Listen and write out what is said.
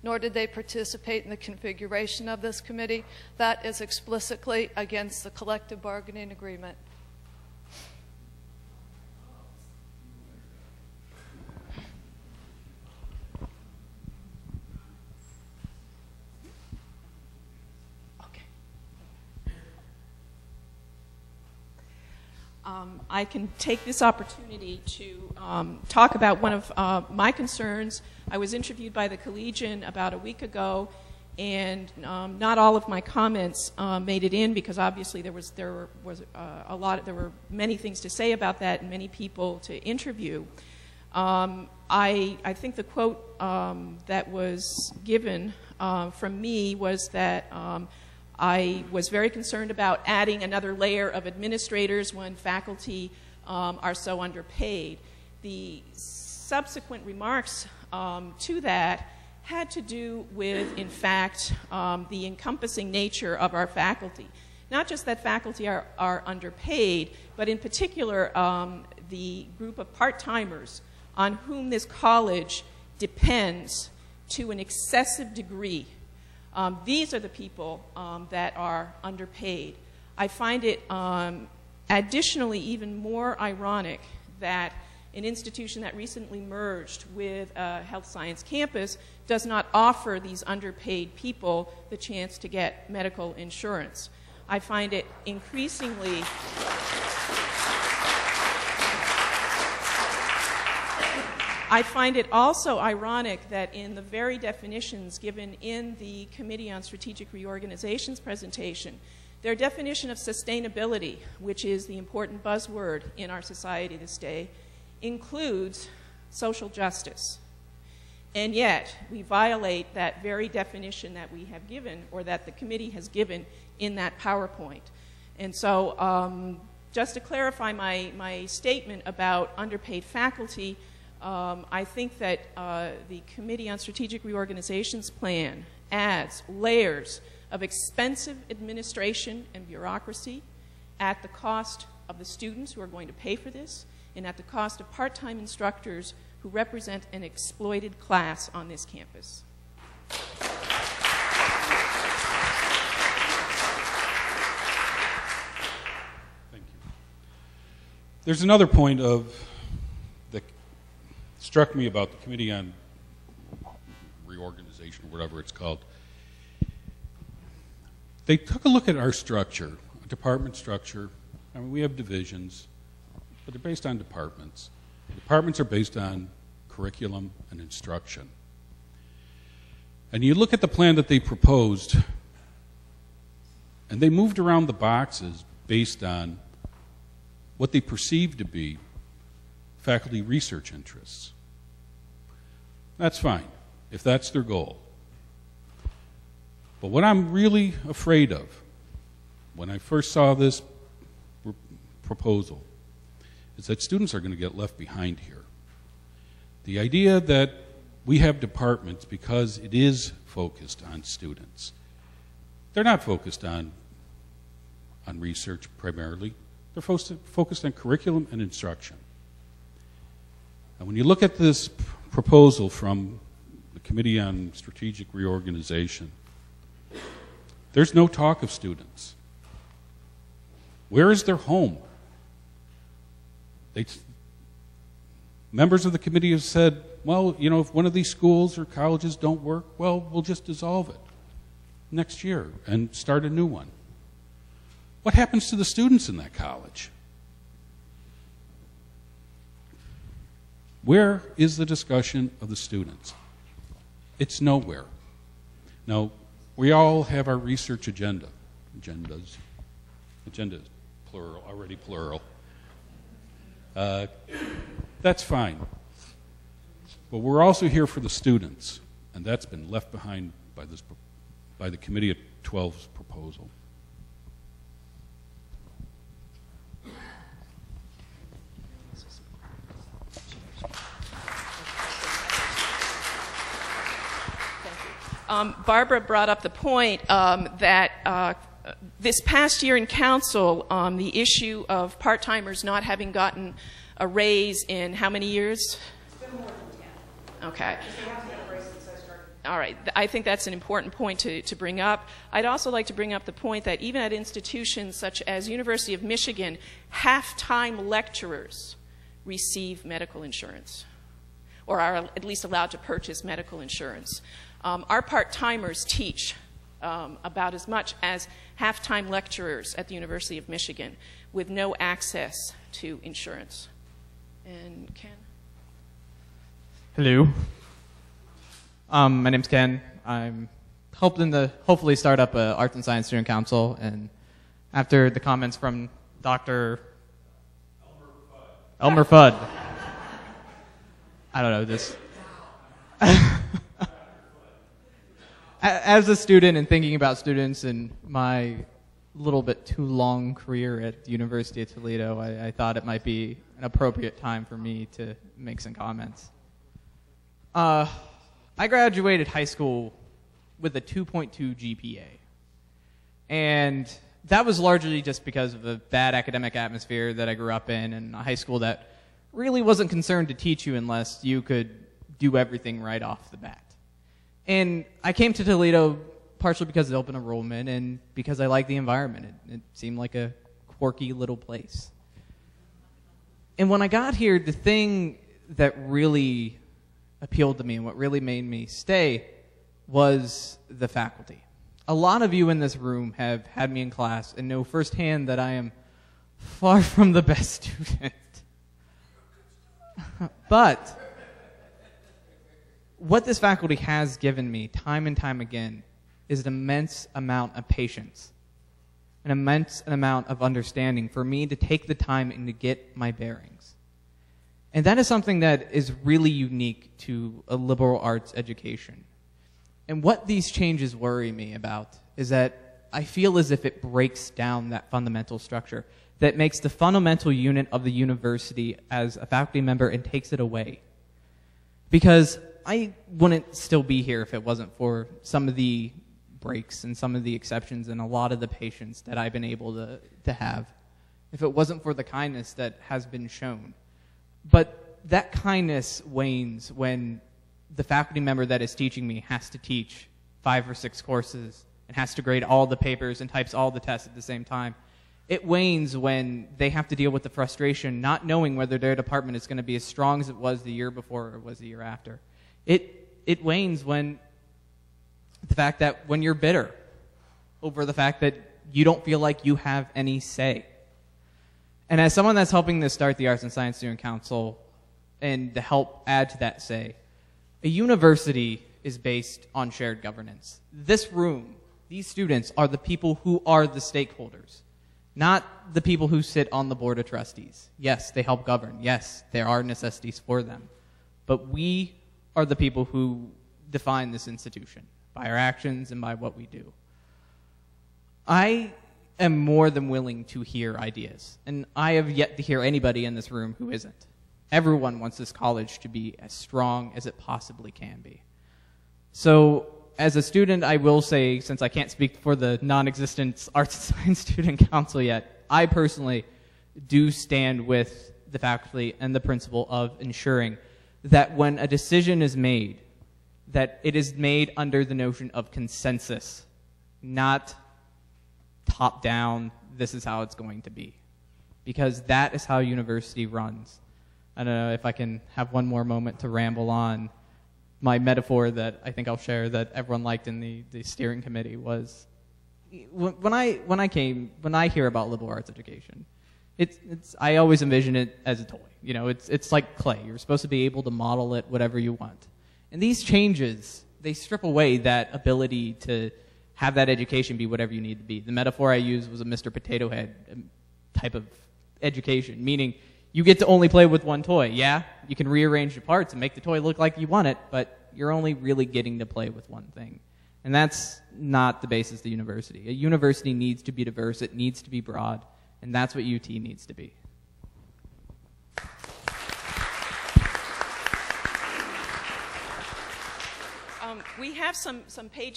nor did they participate in the configuration of this committee. That is explicitly against the collective bargaining agreement. I can take this opportunity to talk about one of my concerns. I was interviewed by the Collegian about a week ago, and not all of my comments made it in because obviously there were many things to say about that and many people to interview. I think the quote that was given from me was that I was very concerned about adding another layer of administrators when faculty are so underpaid. The subsequent remarks to that had to do with, in fact, the encompassing nature of our faculty. Not just that faculty are underpaid, but in particular the group of part-timers on whom this college depends to an excessive degree. These are the people that are underpaid. I find it additionally even more ironic that an institution that recently merged with a health science campus does not offer these underpaid people the chance to get medical insurance. I find it increasingly I find it also ironic that in the very definitions given in the Committee on Strategic Reorganization's presentation, their definition of sustainability, which is the important buzzword in our society this day, includes social justice. And yet, we violate that very definition that we have given, or that the committee has given in that PowerPoint. And so, just to clarify my statement about underpaid faculty, I think that the Committee on Strategic Reorganization's plan adds layers of expensive administration and bureaucracy at the cost of the students who are going to pay for this and at the cost of part-time instructors who represent an exploited class on this campus. Thank you. There's another point of struck me about the Committee on Reorganization, or whatever it's called. They took a look at our structure, a department structure. I mean, we have divisions, but they're based on departments. Departments are based on curriculum and instruction. And you look at the plan that they proposed, and they moved around the boxes based on what they perceived to be faculty research interests. That's fine, if that's their goal. But what I'm really afraid of, when I first saw this proposal, is that students are going to get left behind here. The idea that we have departments because it is focused on students. They're not focused on research primarily. They're focused on curriculum and instruction. And when you look at this proposal from the Committee on Strategic Reorganization, there's no talk of students. Where is their home? Members of the committee have said, well, you know, if one of these schools or colleges don't work, well, we'll just dissolve it next year and start a new one. What happens to the students in that college? Where is the discussion of the students? It's nowhere. Now, we all have our research agenda. Agendas, plural, already plural. That's fine. But we're also here for the students, and that's been left behind by the Committee of 12's proposal. Barbara brought up the point that this past year in council, the issue of part-timers not having gotten a raise in how many years? It's been more than 10. Okay. They haven't had a raise since I started. All right, I think that's an important point to bring up. I'd also like to bring up the point that even at institutions such as University of Michigan, half-time lecturers receive medical insurance, or are at least allowed to purchase medical insurance. Our part-timers teach about as much as half-time lecturers at the University of Michigan with no access to insurance. And Ken? Hello. My name's Ken. I'm hoping to hopefully start up an Arts and Science Student Council, and after the comments from Dr. Elmer Fudd. I don't know this. As a student and thinking about students and my little bit too long career at the University of Toledo, I thought it might be an appropriate time for me to make some comments. I graduated high school with a 2.2 GPA, and that was largely just because of the bad academic atmosphere that I grew up in, and a high school that really wasn't concerned to teach you unless you could do everything right off the bat. And I came to Toledo partially because of open enrollment and because I liked the environment. It seemed like a quirky little place. And when I got here, the thing that really appealed to me and what really made me stay was the faculty. A lot of you in this room have had me in class and know firsthand that I am far from the best student. But what this faculty has given me time and time again is an immense amount of patience, an immense amount of understanding for me to take the time and to get my bearings. And that is something that is really unique to a liberal arts education. And what these changes worry me about is that I feel as if it breaks down that fundamental structure, that makes the fundamental unit of the university as a faculty member and takes it away. Because I wouldn't still be here if it wasn't for some of the breaks and some of the exceptions and a lot of the patience that I've been able to have. If it wasn't for the kindness that has been shown. But that kindness wanes when the faculty member that is teaching me has to teach 5 or 6 courses and has to grade all the papers and types all the tests at the same time. It wanes when they have to deal with the frustration not knowing whether their department is going to be as strong as it was the year before or it was the year after. It wanes when the fact that when you're bitter over the fact that you don't feel like you have any say. And as someone that's helping to start the Arts and Science Student Council and to help add to that say, a university is based on shared governance. This room, these students are the people who are the stakeholders, not the people who sit on the board of trustees. Yes, they help govern. Yes, there are necessities for them. But we are the people who define this institution by our actions and by what we do. I am more than willing to hear ideas, and I have yet to hear anybody in this room who isn't. Everyone wants this college to be as strong as it possibly can be. So as a student, I will say, since I can't speak for the non-existent Arts and Science Student Council yet, I personally do stand with the faculty and the principal of ensuring that when a decision is made, that it is made under the notion of consensus, not top-down, this is how it's going to be. Because that is how university runs. I don't know if I can have one more moment to ramble on. My metaphor that I think I'll share that everyone liked in the steering committee was, when I hear about liberal arts education, I always envision it as a toy. You know, it's like clay. You're supposed to be able to model it whatever you want. And these changes, they strip away that ability to have that education be whatever you need to be. The metaphor I used was a Mr. Potato Head type of education, meaning you get to only play with one toy. Yeah, you can rearrange the parts and make the toy look like you want it, but you're only really getting to play with one thing. And that's not the basis of the university. A university needs to be diverse, it needs to be broad, and that's what UT needs to be. We have some pages